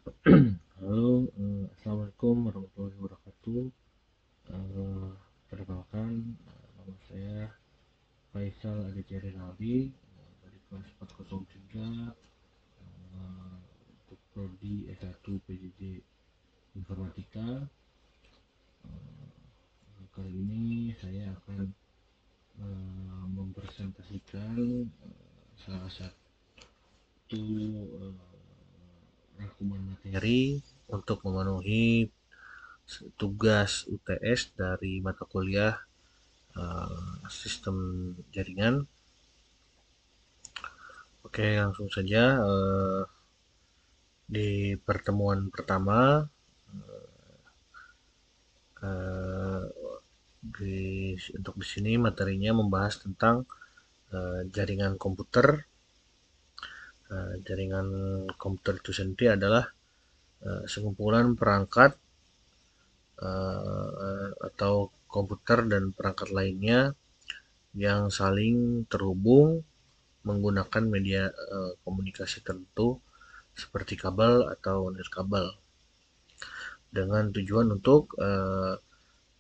Halo, assalamualaikum warahmatullahi wabarakatuh. Eh, Perkenalkan, nama saya Faisal Aditya Rinaldi dari kelas 403 untuk prodi S1 PJJ Informatika. Kali ini saya akan mempresentasikan salah satu rangkuman materi untuk memenuhi tugas UTS dari mata kuliah sistem jaringan. Oke, langsung saja. Di pertemuan pertama, eh, untuk di sini materinya membahas tentang jaringan komputer. Jaringan komputer itu sendiri adalah sekumpulan perangkat atau komputer dan perangkat lainnya yang saling terhubung menggunakan media komunikasi tertentu seperti kabel atau nirkabel dengan tujuan untuk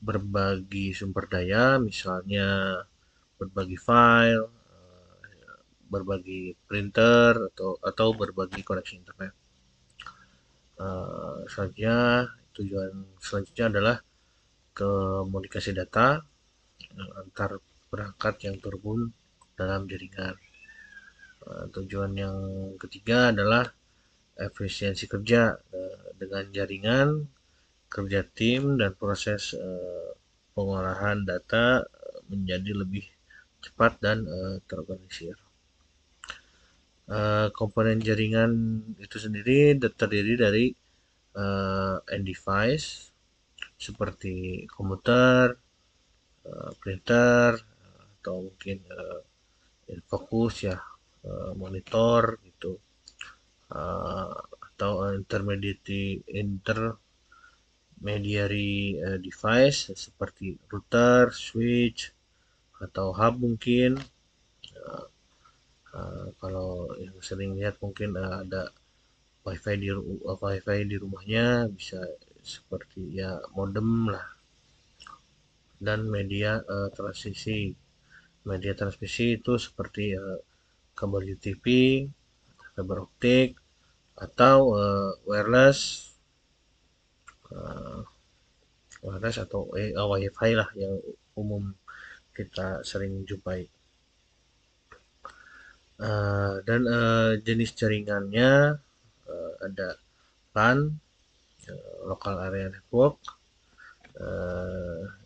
berbagi sumber daya, misalnya berbagi file, berbagi printer atau berbagi koneksi internet. Selanjutnya tujuan selanjutnya adalah komunikasi data antar perangkat yang terhubung dalam jaringan. Tujuan yang ketiga adalah efisiensi kerja dengan jaringan, kerja tim, dan proses pengolahan data menjadi lebih cepat dan terorganisir. Komponen jaringan itu sendiri terdiri dari end device seperti komputer, printer, atau mungkin fokus ya, monitor gitu, atau intermediary device seperti router, switch, atau hub mungkin. Kalau yang sering lihat mungkin ada wifi di rumahnya, bisa seperti ya modem lah. Dan media transmisi itu seperti kabel UTP, fiber optik, atau uh, wireless atau wifi lah yang umum kita sering jumpai. Dan jenis jaringannya ada LAN, local area network.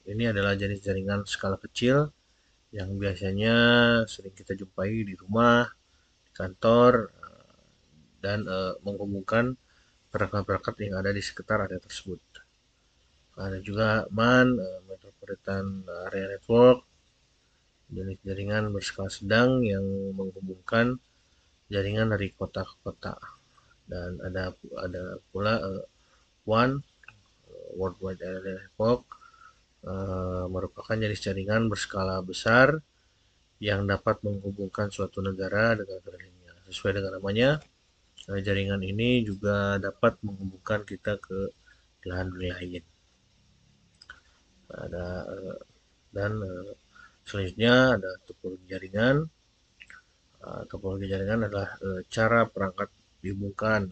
Ini adalah jenis jaringan skala kecil yang biasanya sering kita jumpai di rumah, di kantor, dan menghubungkan perangkat-perangkat yang ada di sekitar area tersebut. Ada juga MAN, Metropolitan Area Network, jenis jaringan berskala sedang yang menghubungkan jaringan dari kota ke kota. Dan ada pula WAN, Worldwide Area Network, merupakan jenis jaringan berskala besar yang dapat menghubungkan suatu negara dengan negara lainnya. Sesuai dengan namanya, jaringan ini juga dapat menghubungkan kita ke belahan dunia lain. Ada dan selanjutnya ada topologi jaringan. Topologi jaringan adalah cara perangkat dihubungkan.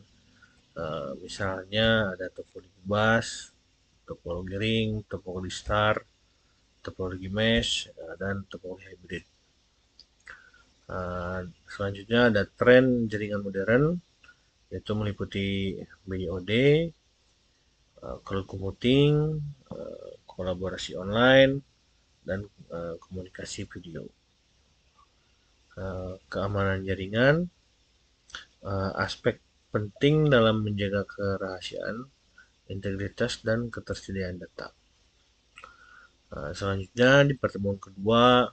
Misalnya ada topologi bus, topologi ring, topologi star, topologi mesh, dan topologi hybrid. Selanjutnya ada tren jaringan modern, yaitu meliputi BOD, cloud computing, kolaborasi online, dan komunikasi video. Keamanan jaringan, aspek penting dalam menjaga kerahasiaan, integritas, dan ketersediaan data. Selanjutnya di pertemuan kedua,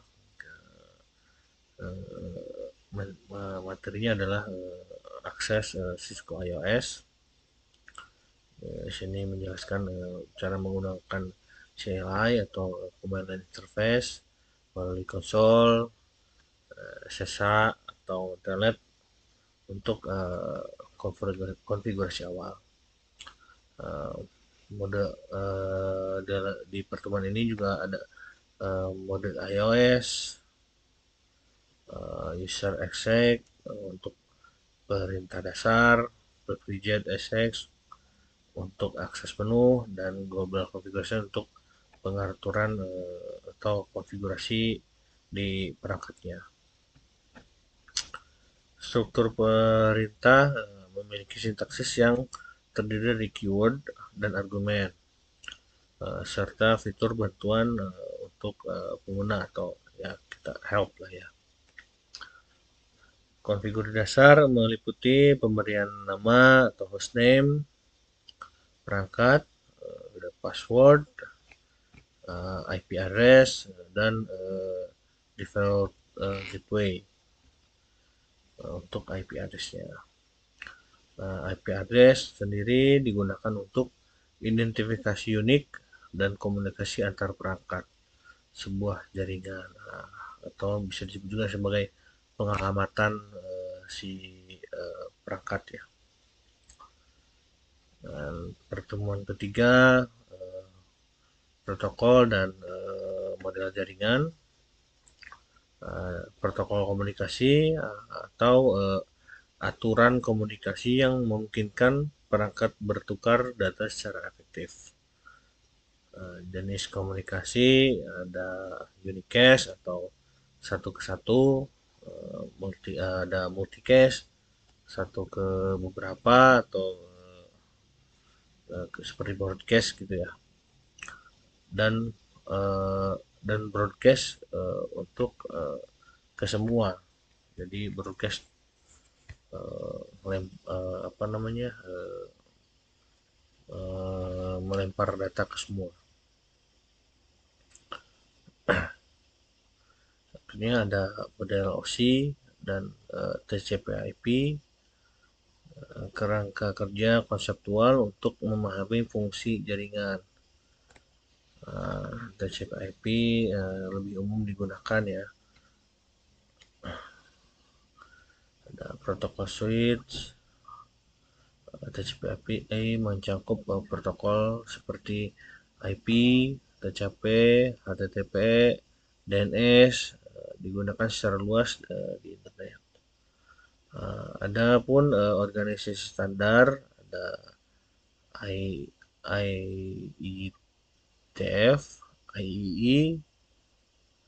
materinya adalah akses Cisco iOS. Di sini menjelaskan cara menggunakan CLI atau Command Line Interface melalui konsol, SSH atau Telnet untuk konfigurasi awal. Uh, mode di pertemuan ini juga ada mode iOS, user exec untuk perintah dasar, widget exec untuk akses menu, dan global configuration untuk pengaturan atau konfigurasi di perangkatnya. Struktur perintah memiliki sintaksis yang terdiri dari keyword dan argumen, serta fitur bantuan untuk pengguna atau ya kita help lah ya. Konfigurasi dasar meliputi pemberian nama atau hostname, perangkat, password, IP address, dan default gateway untuk IP address-nya. IP address sendiri digunakan untuk identifikasi unik dan komunikasi antar perangkat sebuah jaringan, atau bisa disebut juga sebagai pengalamatan si perangkat ya. Dan pertemuan ketiga, protokol dan model jaringan. Protokol komunikasi atau aturan komunikasi yang memungkinkan perangkat bertukar data secara efektif. Jenis komunikasi ada unicast atau satu ke satu, ada multicast satu ke beberapa, atau seperti broadcast gitu ya, dan uh, broadcast untuk ke semua. Jadi broadcast apa namanya melempar data ke semua. Ini ada model OSI dan TCP/IP, kerangka kerja konseptual untuk memahami fungsi jaringan. TCP/IP lebih umum digunakan ya. Ada protokol switch. TCP/IP mencakup protokol seperti IP, TCP, HTTP, DNS, digunakan secara luas di internet. Ada pun organisasi standar, ada IETF, IEE,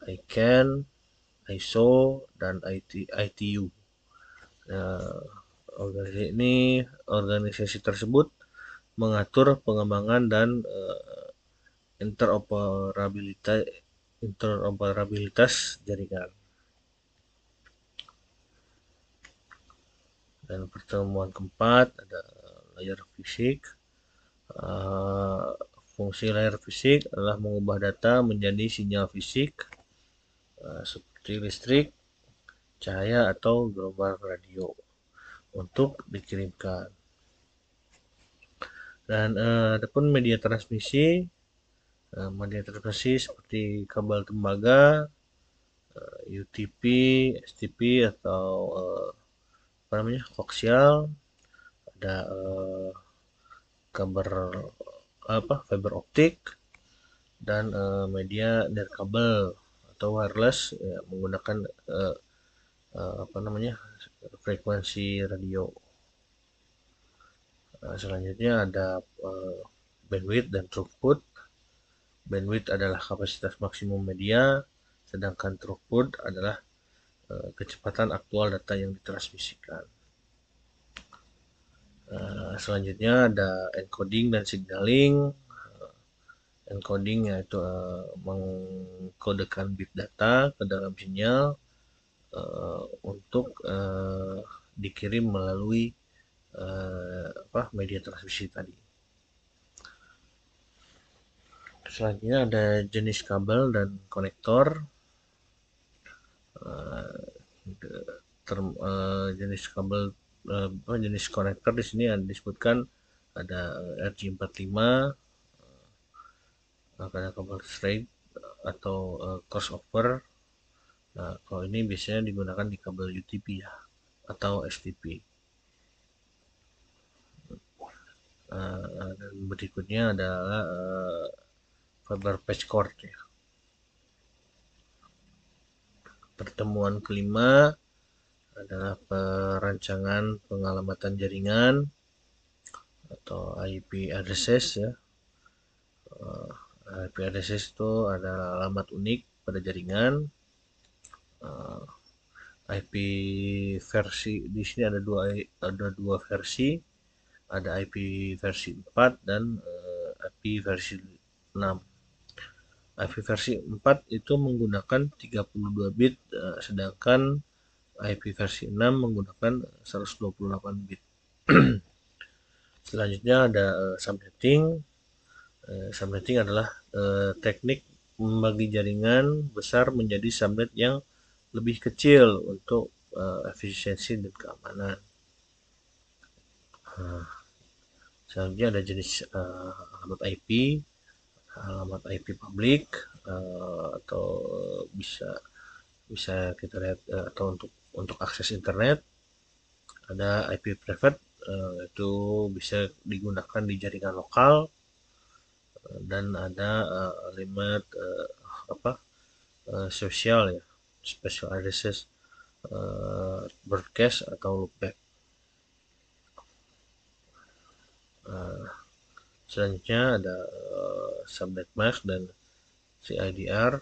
ICANN, ISO, dan ITU. Organisasi tersebut mengatur pengembangan dan interoperabilitas jaringan. Dan pertemuan keempat ada layar fisik. Fungsi layar fisik adalah mengubah data menjadi sinyal fisik seperti listrik, cahaya, atau gelombang radio untuk dikirimkan. Dan adapun media transmisi seperti kabel tembaga, UTP, STP, atau apa namanya koaksial, ada fiber optik, dan media nirkabel atau wireless ya, menggunakan apa namanya frekuensi radio. Selanjutnya ada bandwidth dan throughput. Bandwidth adalah kapasitas maksimum media, sedangkan throughput adalah kecepatan aktual data yang ditransmisikan. Selanjutnya ada encoding dan signaling. Encoding yaitu mengkodekan bit data ke dalam sinyal untuk dikirim melalui media transmisi tadi. Selanjutnya ada jenis kabel dan konektor. Jenis kabel jenis konektor di sini ada disebutkan ada RJ45, ada kabel straight atau crossover. Nah, kalau ini biasanya digunakan di kabel UTP ya atau STP. Dan berikutnya adalah fiber patch cord ya. Pertemuan kelima adalah perancangan pengalamatan jaringan atau IP addresses ya. IP addresses itu adalah alamat unik pada jaringan. IP versi di sini ada dua versi, ada IP versi 4 dan IP versi 6. IP versi 4 itu menggunakan 32 bit, sedangkan IP versi 6 menggunakan 128 bit. Selanjutnya ada subnetting. Subnetting adalah teknik membagi jaringan besar menjadi subnet yang lebih kecil untuk efisiensi dan keamanan. Selanjutnya ada jenis alamat IP, alamat IP publik, atau bisa kita lihat atau untuk akses internet. Ada IP private, itu bisa digunakan di jaringan lokal, dan ada alamat sosial ya, special addresses, broadcast atau loopback. Selanjutnya ada subnet mask dan CIDR,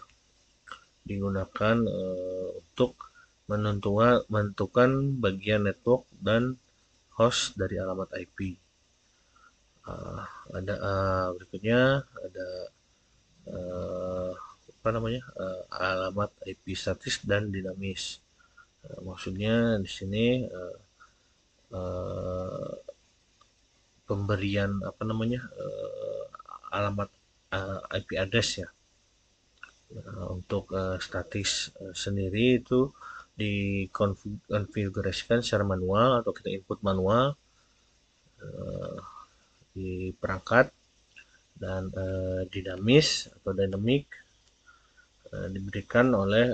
digunakan untuk menentukan bagian network dan host dari alamat IP. Ada berikutnya ada alamat IP statis dan dinamis. Maksudnya di sini pemberian alamat IP address ya. Untuk statis sendiri itu dikonfigurasikan secara manual atau kita input manual di perangkat, dan dinamis atau dynamic diberikan oleh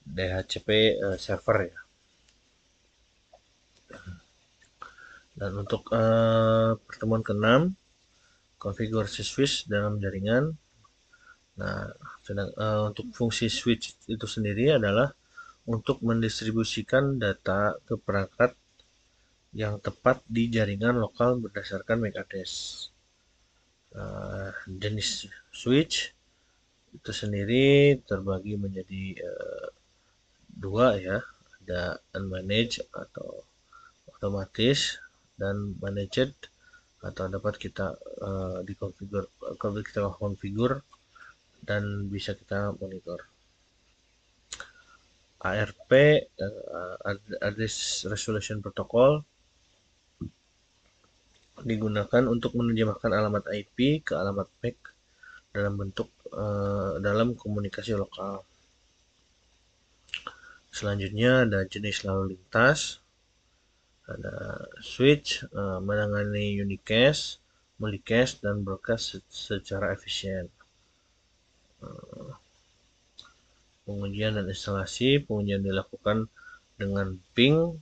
DHCP server ya. Dan untuk pertemuan ke-6, konfigurasi switch dalam jaringan. Nah, untuk fungsi switch itu sendiri adalah untuk mendistribusikan data ke perangkat yang tepat di jaringan lokal berdasarkan MAC address. Jenis switch itu sendiri terbagi menjadi dua ya, ada unmanaged atau otomatis, dan managed atau dapat kita konfigur dan bisa kita monitor. ARP Address Resolution Protocol digunakan untuk menerjemahkan alamat IP ke alamat MAC dalam bentuk dalam komunikasi lokal. Selanjutnya ada jenis lalu lintas. Ada switch menangani unicast, multicast, dan broadcast secara efisien. Pengujian dan instalasi. Pengujian dilakukan dengan ping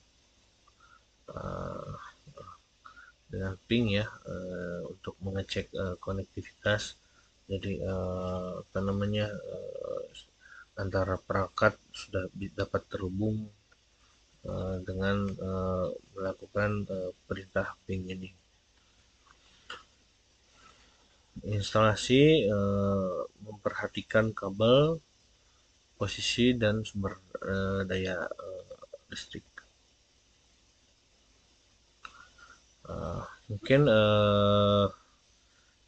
ya, untuk mengecek konektivitas. Jadi antara perangkat sudah dapat terhubung dengan melakukan perintah ping ini. Instalasi memperhatikan kabel, posisi, dan sumber daya listrik. Mungkin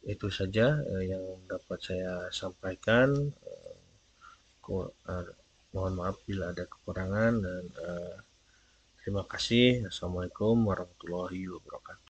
itu saja yang dapat saya sampaikan. Mohon maaf bila ada kekurangan, dan terima kasih. Assalamualaikum warahmatullahi wabarakatuh.